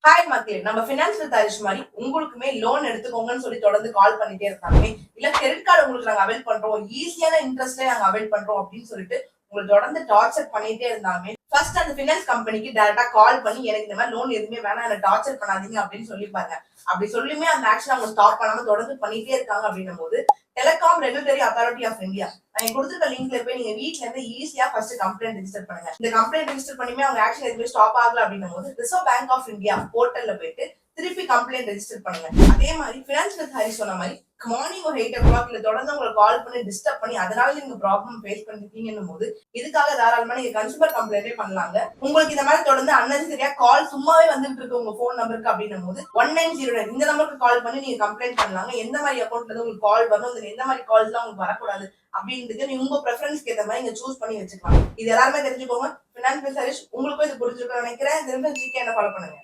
Hi மக்களே, நம்ம financial தாரிஷ் மாதிரி உங்களுக்குமே லோன் எடுத்துக்கோங்கன்னு சொல்லி தொடர்ந்து கால் பண்ணிட்டே இருந்தாலுமே, இல்ல கிரெடிட் கார்டு உங்களுக்கு நாங்க அவைல் பண்றோம், ஈஸியான இன்ட்ரெஸ்ட்ல நாங்க அவைல் பண்றோம் அப்படின்னு சொல்லிட்டு உங்களுக்கு தொடர்ந்து டார்ச்சர் பண்ணிட்டே இருந்தாலுமே, ஃபர்ஸ்ட் அந்த ஃபினான்ஸ் கம்பெனிக்கு டைரக்டா கால் பண்ணி எனக்கு இந்த மாதிரி லோன் எதுவுமே வேணாம், எனக்கு டார்ச்சர் பண்ணாதீங்க அப்படின்னு சொல்லிப்பாங்க. அப்படி சொல்லியுமே அந்த ஆக்ஷன் அவங்க ஸ்டாப் பண்ணாம தொடர்ந்து பண்ணிட்டே இருக்காங்க அப்படின்னும் போது, telecom regulatory authority of India நான் கொடுத்துருக்க லிங்க்ல போய் நீங்க வீட்ல இருந்து ஈஸியா ஃபர்ஸ்ட் கம்ப்ளைண்ட் ரெஜிஸ்டர் பண்ணுங்க. இந்த கம்ப்ளைண்ட் ரெஜிஸ்டர் பண்ணியுமே அவங்க ஆக்ஷன் எதுவுமே ஸ்டாப் ஆகல அப்படின்னும் போது ரிசர்வ் பேங்க் ஆஃப் இந்தியா போர்ட்டல்ல போயிட்டு திருப்பி கம்ப்ளைண்ட் ரெஜிஸ்டர் பண்ணுங்க. அதே மாதிரி ஃபினான்ஷியல் ஹாரி சொன்ன மாதிரி மார்னிங் ஒரு 8 o'clock இல்ல தொடர்ந்து உங்களுக்கு கால் பண்ணி டிஸ்டர்ப் பண்ணி அதனால நீங்க ப்ராப்ளம் ஃபேஸ் பண்ணிருக்கீங்கன்னும் போது இதுக்காக தாராளமா நீங்க கன்சூமர் கம்ப்ளைண்டே பண்ணலாங்க. உங்களுக்கு இந்த மாதிரி தொடர்ந்து அன்னெசரியா கால் சும்மாவே வந்துட்டு இருக்கு உங்க போன் நம்பருக்கு அப்படின்னும் போது 1909 இந்த நம்பருக்கு கால் பண்ணி நீங்க கம்ப்ளைண்ட் பண்ணலாங்க. எந்த மாதிரி அக்கௌண்ட்ல இருந்து உங்களுக்கு கால் வரும், எந்த மாதிரி கால்ஸ் எல்லாம் உங்களுக்கு வரக்கூடாது அப்படின்றது நீங்க உங்க ப்ரெஃபரன்ஸ்க்கு ஏற்ற மாதிரி நீங்க சூஸ் பண்ணி வச்சுக்கலாம். இது எல்லாருமே தெரிஞ்சுக்கோங்க. ஃபினான்ஷியல் சர்வீஸ் உங்களுக்கும் இது புரிஞ்சுக்கணும்னு நினைக்கிறேன். திரும்ப ஜிகே என்ன ஃபாலோ பண்ணுங்க.